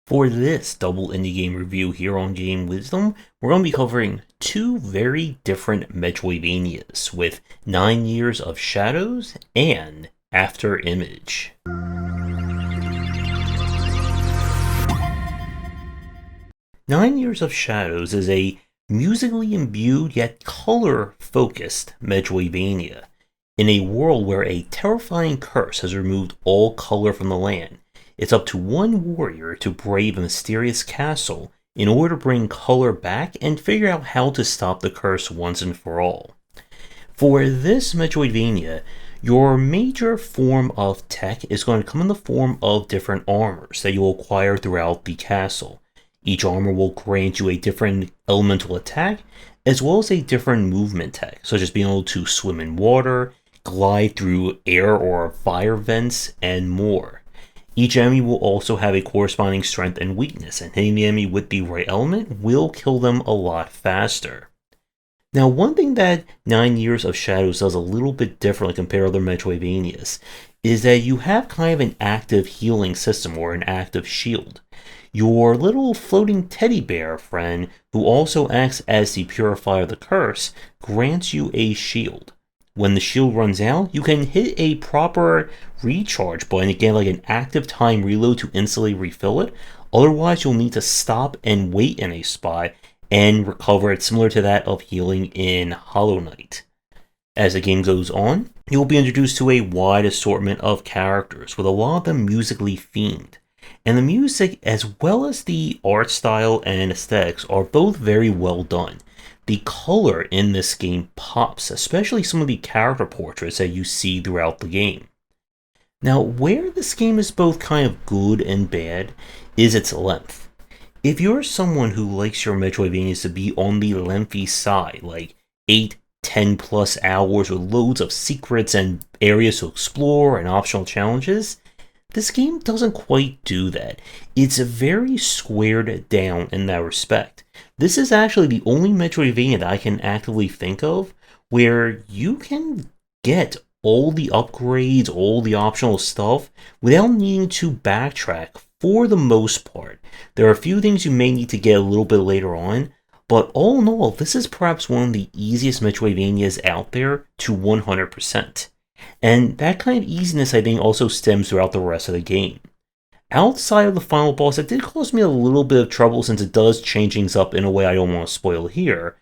For this double indie game review here on Game Wisdom, we're going to be covering two very different Metroidvanias with 9 Years of Shadows and Afterimage. 9 Years of Shadows is a musically imbued yet color-focused Metroidvania. In a world where a terrifying curse has removed all color from the land, it's up to one warrior to brave a mysterious castle in order to bring color back and figure out how to stop the curse once and for all. For this Metroidvania, your major form of tech is going to come in the form of different armors that you'll acquire throughout the castle. Each armor will grant you a different elemental attack, as well as a different movement tech, such as being able to swim in water, glide through air or fire vents, and more. Each enemy will also have a corresponding strength and weakness, and hitting the enemy with the right element will kill them a lot faster. Now, one thing that 9 Years of Shadows does a little bit differently compared to other Metroidvanias is that you have kind of an active healing system or an active shield. Your little floating teddy bear friend, who also acts as the purifier of the curse, grants you a shield. When the shield runs out, you can hit a proper recharge button, again like an active time reload to instantly refill it. Otherwise, you'll need to stop and wait in a spot and recover it, similar to that of healing in Hollow Knight. As the game goes on, you'll be introduced to a wide assortment of characters, with a lot of them musically themed. And the music, as well as the art style and aesthetics, are both very well done. The color in this game pops, especially some of the character portraits that you see throughout the game. Now, where this game is both kind of good and bad is its length. If you're someone who likes your Metroidvanias to be on the lengthy side, like 8, 10 plus hours with loads of secrets and areas to explore and optional challenges, this game doesn't quite do that. It's very squared down in that respect. This is actually the only Metroidvania that I can actively think of where you can get all the upgrades, all the optional stuff, without needing to backtrack for the most part. There are a few things you may need to get a little bit later on, but all in all, this is perhaps one of the easiest Metroidvanias out there to 100%. And that kind of easiness, I think, also stems throughout the rest of the game. Outside of the final boss, it did cause me a little bit of trouble since it does change things up in a way I don't want to spoil here.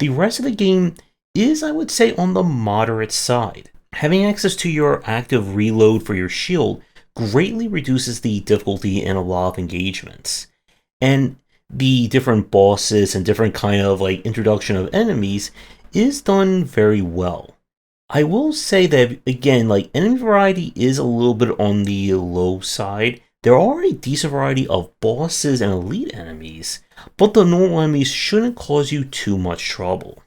The rest of the game is, I would say, on the moderate side. Having access to your active reload for your shield greatly reduces the difficulty in a lot of engagements. And the different bosses and different kind of introduction of enemies is done very well. I will say that, again, enemy variety is a little bit on the low side. There are a decent variety of bosses and elite enemies, but the normal enemies shouldn't cause you too much trouble.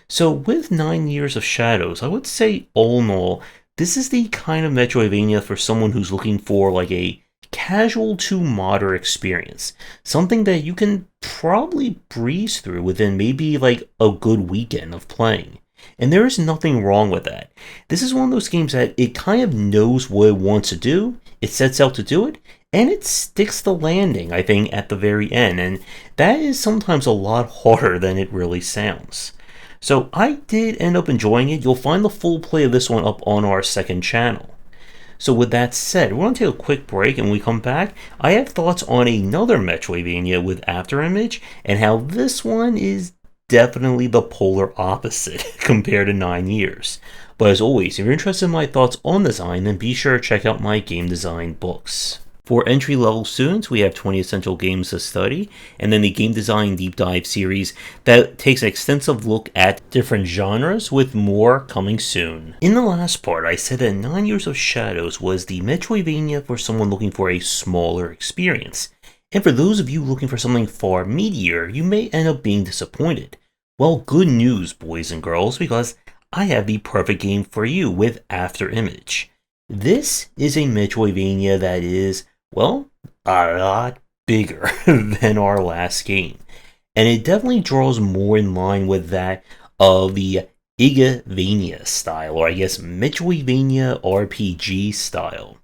So with 9 Years of Shadows, I would say all in all, this is the kind of Metroidvania for someone who's looking for a casual to moderate experience. Something that you can probably breeze through within maybe a good weekend of playing. And there is nothing wrong with that. This is one of those games that it kind of knows what it wants to do, it sets out to do it, and it sticks the landing, I think, at the very end. And that is sometimes a lot harder than it really sounds. So I did end up enjoying it. You'll find the full play of this one up on our second channel. So with that said, we're going to take a quick break, and when we come back, I have thoughts on another Metroidvania with Afterimage, and how this one is definitely the polar opposite compared to 9 Years. But as always, if you're interested in my thoughts on design, then be sure to check out my game design books. For entry-level students, we have 20 Essential Games to Study, and then the Game Design Deep Dive series that takes an extensive look at different genres, with more coming soon. In the last part, I said that 9 Years of Shadows was the Metroidvania for someone looking for a smaller experience. And for those of you looking for something far meatier, you may end up being disappointed. Well, good news, boys and girls, because I have the perfect game for you with Afterimage. This is a Metroidvania that is, well, a lot bigger than our last game. And it definitely draws more in line with that of the Igavania style, or I guess Metroidvania RPG style.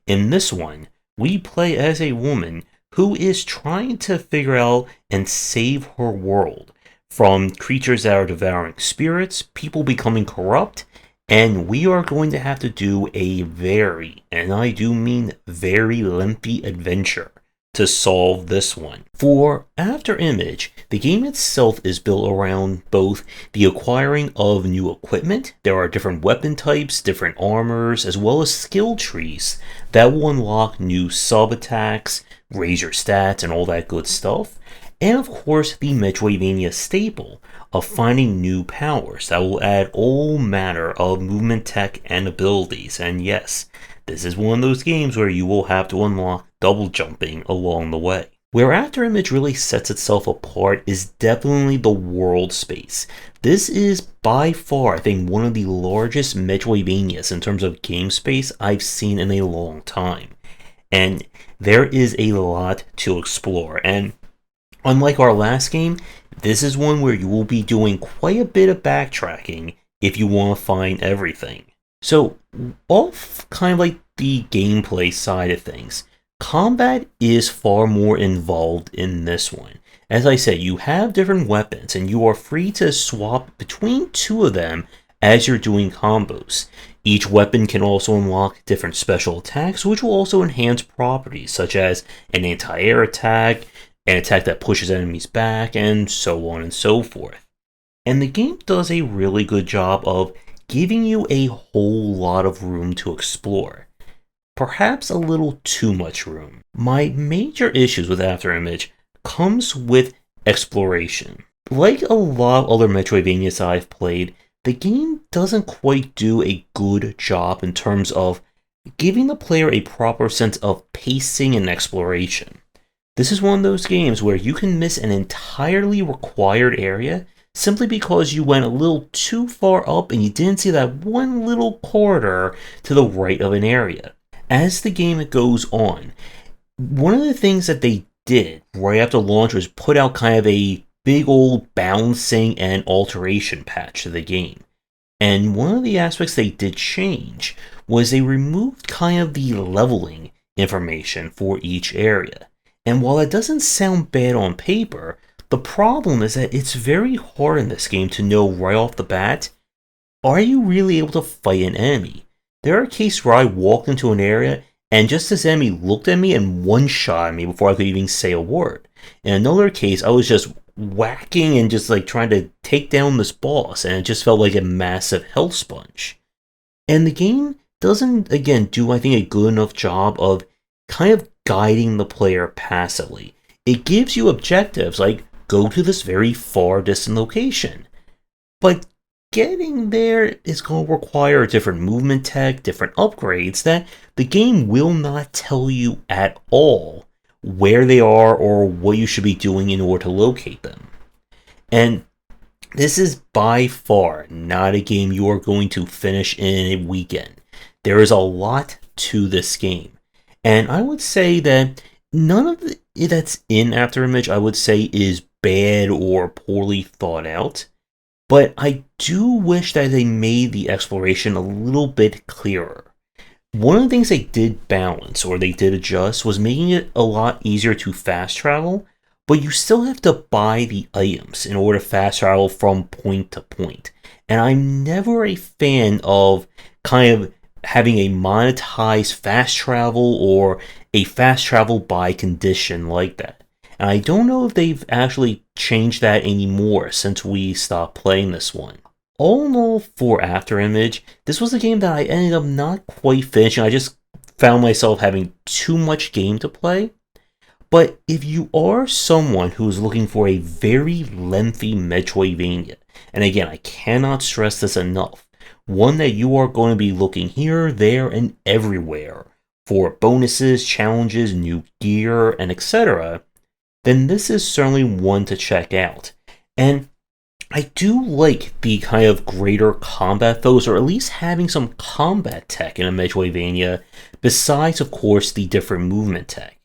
In this one, we play as a woman who is trying to figure out and save her world from creatures that are devouring spirits, people becoming corrupt, and we are going to have to do a very, and I do mean very lengthy adventure to solve this one. For Afterimage, the game itself is built around both the acquiring of new equipment. There are different weapon types, different armors, as well as skill trees that will unlock new sub-attacks, raise your stats, and all that good stuff. And of course, the Metroidvania staple of finding new powers that will add all manner of movement tech and abilities. And yes, this is one of those games where you will have to unlock double jumping along the way. Where Afterimage really sets itself apart is definitely the world space. This is by far, I think, one of the largest Metroidvanias in terms of game space I've seen in a long time. And there is a lot to explore. And unlike our last game, this is one where you will be doing quite a bit of backtracking if you want to find everything. So, off kind of like the gameplay side of things, combat is far more involved in this one. As I said, you have different weapons and you are free to swap between two of them as you're doing combos. Each weapon can also unlock different special attacks, which will also enhance properties such as an anti-air attack, an attack that pushes enemies back, and so on and so forth. And the game does a really good job of giving you a whole lot of room to explore. Perhaps a little too much room. My major issues with Afterimage comes with exploration. Like a lot of other Metroidvanias I've played, the game doesn't quite do a good job in terms of giving the player a proper sense of pacing and exploration. This is one of those games where you can miss an entirely required area simply because you went a little too far up and you didn't see that one little corridor to the right of an area. As the game goes on, one of the things that they did right after launch was put out kind of a big old balancing and alteration patch to the game. And one of the aspects they did change was they removed kind of the leveling information for each area. And while that doesn't sound bad on paper, the problem is that it's very hard in this game to know right off the bat, are you really able to fight an enemy? There are cases where I walked into an area and just this enemy looked at me and one-shot me before I could even say a word. In another case, I was just whacking and just like trying to take down this boss, and it just felt like a massive health sponge. And the game doesn't, again, do I think a good enough job of kind of guiding the player passively. It gives you objectives like go to this very far distant location, but getting there is going to require different movement tech, different upgrades that the game will not tell you at all where they are or what you should be doing in order to locate them. And this is by far not a game you are going to finish in a weekend. There is a lot to this game. And I would say that none of that's in Afterimage, I would say, is bad or poorly thought out. But I do wish that they made the exploration a little bit clearer. One of the things they did balance, or they did adjust, was making it a lot easier to fast travel, but you still have to buy the items in order to fast travel from point to point. And I'm never a fan of kind of having a monetized fast travel or a fast travel by condition like that. And I don't know if they've actually changed that anymore since we stopped playing this one. All in all, for Afterimage, this was a game that I ended up not quite finishing. I just found myself having too much game to play. But if you are someone who is looking for a very lengthy Metroidvania, and again, I cannot stress this enough, one that you are going to be looking here, there, and everywhere for bonuses, challenges, new gear, and etc., then this is certainly one to check out. And I do like the kind of greater combat focus, or at least having some combat tech in a Metroidvania, besides, of course, the different movement tech.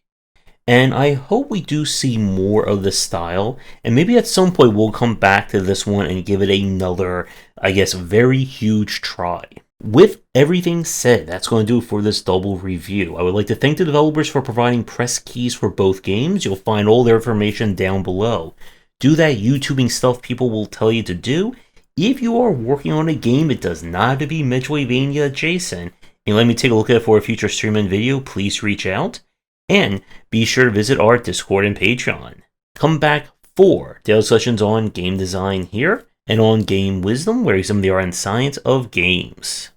And I hope we do see more of this style, and maybe at some point we'll come back to this one and give it another, I guess, very huge try. With everything said, that's going to do it for this double review. I would like to thank the developers for providing press keys for both games. You'll find all their information down below. Do that YouTubing stuff people will tell you to do. If you are working on a game, it does not have to be Metroidvania adjacent, and let me take a look at it for a future stream and video, please reach out. And be sure to visit our Discord and Patreon. Come back for daily sessions on game design here, and on game wisdom, where we examine the art and science of games.